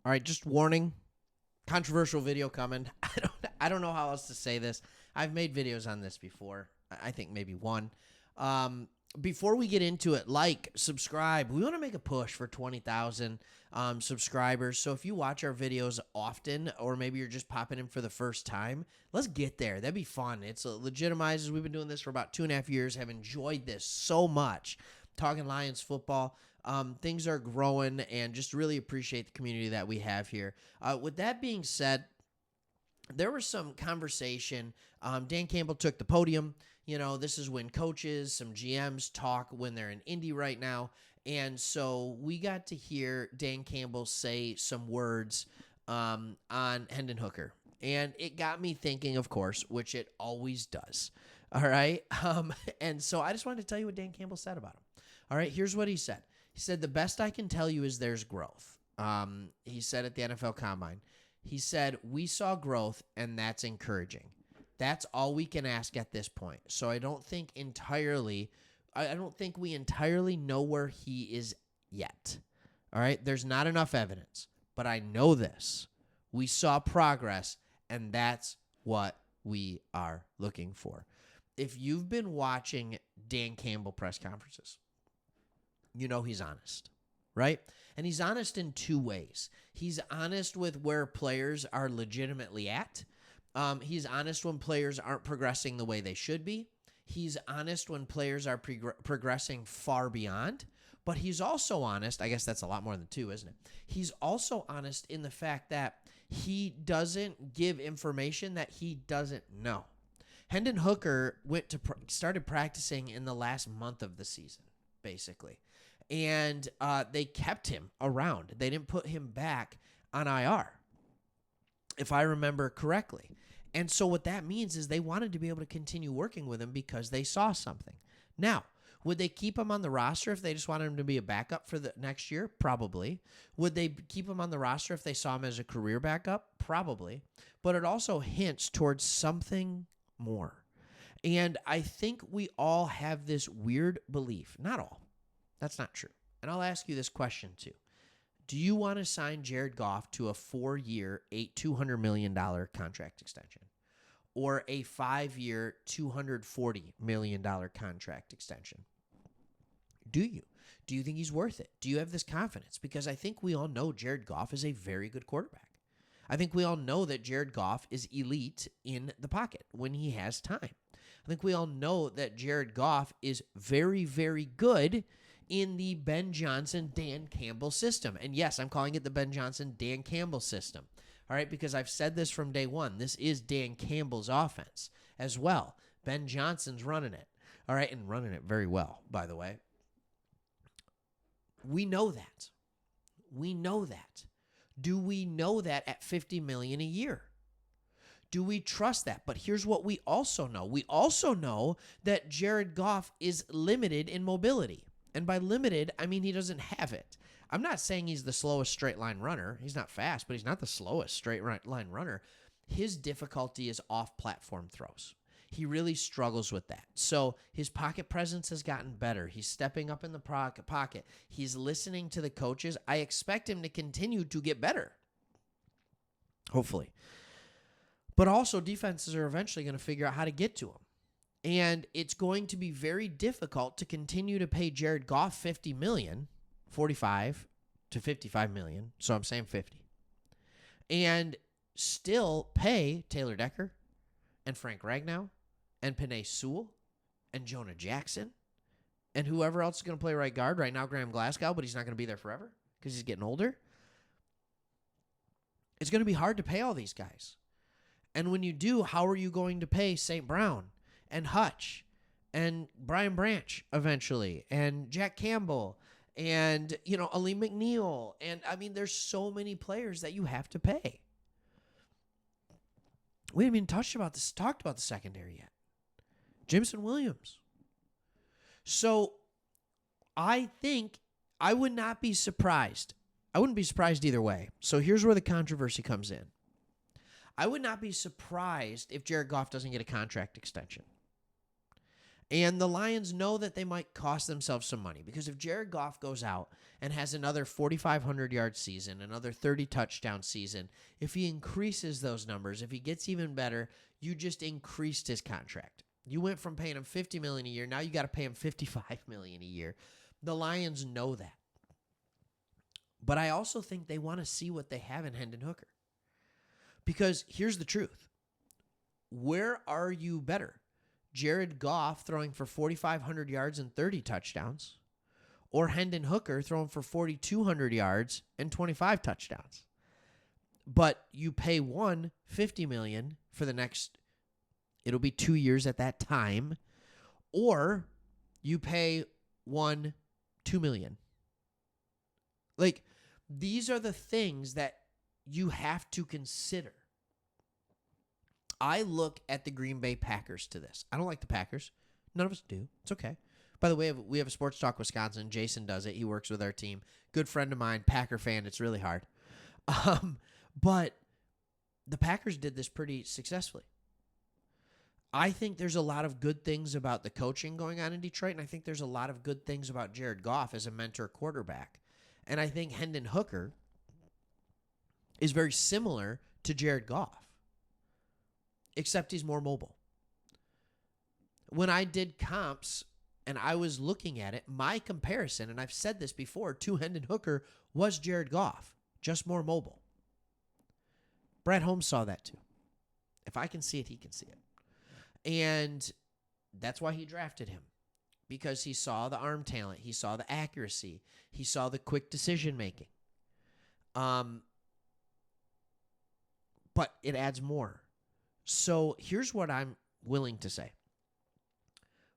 All right, just warning. Controversial video coming. I don't know how else to say this. I've made videos on this before. I think maybe one. Before we get into it, subscribe. We want to make a push for 20,000 subscribers. So if you watch our videos often, or maybe you're just popping in for the first time, let's get there. That'd be fun. It's legitimizes. We've been doing this for about 2.5 years. Have enjoyed this so much. Talking Lions football. Things are growing, and just really appreciate the community that we have here. With that being said, there was some conversation. Dan Campbell took the podium. You know, this is when coaches, some GMs talk when they're in Indy right now. And so we got to hear Dan Campbell say some words on Hendon Hooker. And it got me thinking, of course, which it always does. All right. And so I just wanted to tell you what Dan Campbell said about him. All right. Here's what he said. He said, the best I can tell you is there's growth. He said at the NFL Combine. He said, we saw growth, and that's encouraging. That's all we can ask at this point. So I don't think we entirely know where he is yet. All right? There's not enough evidence, but I know this. We saw progress, and that's what we are looking for. If you've been watching Dan Campbell press conferences, you know he's honest, right? And he's honest in two ways. He's honest with where players are legitimately at. He's honest when players aren't progressing the way they should be. He's honest when players are progressing far beyond. But he's also honest. I guess that's a lot more than two, isn't it? He's also honest in the fact that he doesn't give information that he doesn't know. Hendon Hooker started practicing in the last month of the season, basically. And they kept him around. They didn't put him back on IR, if I remember correctly. And so what that means is they wanted to be able to continue working with him because they saw something. Now, would they keep him on the roster if they just wanted him to be a backup for the next year? Probably. Would they keep him on the roster if they saw him as a career backup? Probably. But it also hints towards something more. And I think we all have this weird belief. Not all. That's not true. And I'll ask you this question too. Do you want to sign Jared Goff to a 4-year, $200 million contract extension, or a 5-year, $240 million contract extension? Do you? Do you think he's worth it? Do you have this confidence? Because I think we all know Jared Goff is a very good quarterback. I think we all know that Jared Goff is elite in the pocket when he has time. I think we all know that Jared Goff is very, very good in the Ben Johnson, Dan Campbell system. And yes, I'm calling it the Ben Johnson, Dan Campbell system. All right, because I've said this from day one. This is Dan Campbell's offense as well. Ben Johnson's running it. All right, and running it very well, by the way. We know that. We know that. Do we know that at $50 million a year? Do we trust that? But here's what we also know. We also know that Jared Goff is limited in mobility. And by limited, I mean he doesn't have it. I'm not saying he's the slowest straight line runner. He's not fast, but he's not the slowest straight line runner. His difficulty is off-platform throws. He really struggles with that. So his pocket presence has gotten better. He's stepping up in the pocket. He's listening to the coaches. I expect him to continue to get better, hopefully. But also defenses are eventually going to figure out how to get to him. And it's going to be very difficult to continue to pay Jared Goff $50 million, $45 to $55 million. So I'm saying 50. And still pay Taylor Decker and Frank Ragnow and Penei Sewell and Jonah Jackson and whoever else is going to play right guard. Right now, Graham Glasgow, but he's not going to be there forever because he's getting older. It's going to be hard to pay all these guys. And when you do, how are you going to pay St. Brown and Hutch and Brian Branch eventually and Jack Campbell and, Ali McNeil? And, I mean, there's so many players that you have to pay. We haven't even talked about the secondary yet. Jameson Williams. So I think I would not be surprised. I wouldn't be surprised either way. So here's where the controversy comes in. I would not be surprised if Jared Goff doesn't get a contract extension. And the Lions know that they might cost themselves some money because if Jared Goff goes out and has another 4,500-yard season, another 30-touchdown season, if he increases those numbers, if he gets even better, you just increased his contract. You went from paying him $50 million a year, now you got to pay him $55 million a year. The Lions know that. But I also think they want to see what they have in Hendon Hooker. Because here's the truth. Where are you better? Jared Goff throwing for 4,500 yards and 30 touchdowns, or Hendon Hooker throwing for 4,200 yards and 25 touchdowns. But you pay one $50 million for the next, it'll be 2 years at that time, or you pay one $2 million. Like, these are the things that you have to consider. I look at the Green Bay Packers to this. I don't like the Packers. None of us do. It's okay. By the way, we have a Sports Talk Wisconsin. Jason does it. He works with our team. Good friend of mine, Packer fan. It's really hard. But the Packers did this pretty successfully. I think there's a lot of good things about the coaching going on in Detroit, and I think there's a lot of good things about Jared Goff as a mentor quarterback. And I think Hendon Hooker is very similar to Jared Goff, except he's more mobile. When I did comps and I was looking at it, my comparison, and I've said this before, to Hendon Hooker was Jared Goff, just more mobile. Brad Holmes saw that too. If I can see it, he can see it. And that's why he drafted him, because he saw the arm talent, he saw the accuracy, he saw the quick decision making. But it adds more. So here's what I'm willing to say.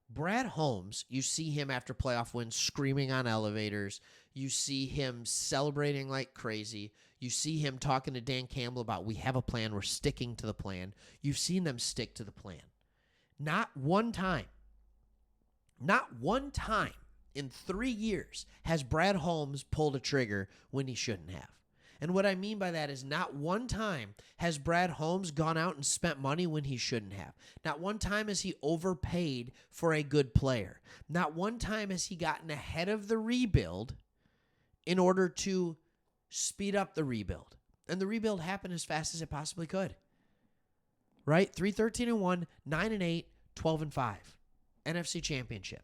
Brad Holmes, you see him after playoff wins screaming on elevators. You see him celebrating like crazy. You see him talking to Dan Campbell about, we have a plan, we're sticking to the plan. You've seen them stick to the plan. Not one time in 3 years has Brad Holmes pulled a trigger when he shouldn't have. And what I mean by that is not one time has Brad Holmes gone out and spent money when he shouldn't have. Not one time has he overpaid for a good player. Not one time has he gotten ahead of the rebuild in order to speed up the rebuild. And the rebuild happened as fast as it possibly could. Right? 3-13-1, 9-8, 12-5. NFC Championship.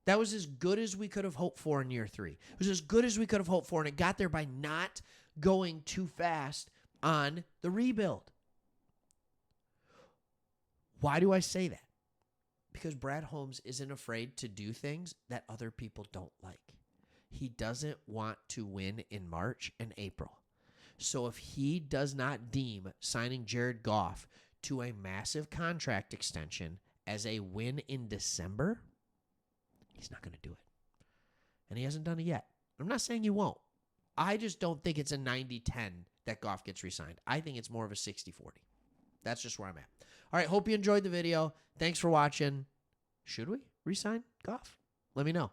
That was as good as we could have hoped for in year 3. It was as good as we could have hoped for, and it got there by not going too fast on the rebuild. Why do I say that? Because Brad Holmes isn't afraid to do things that other people don't like. He doesn't want to win in March and April. So if he does not deem signing Jared Goff to a massive contract extension as a win in December, he's not going to do it. And he hasn't done it yet. I'm not saying he won't. I just don't think it's a 90-10 that Goff gets re-signed. I think it's more of a 60-40. That's just where I'm at. All right, hope you enjoyed the video. Thanks for watching. Should we re-sign Goff? Let me know.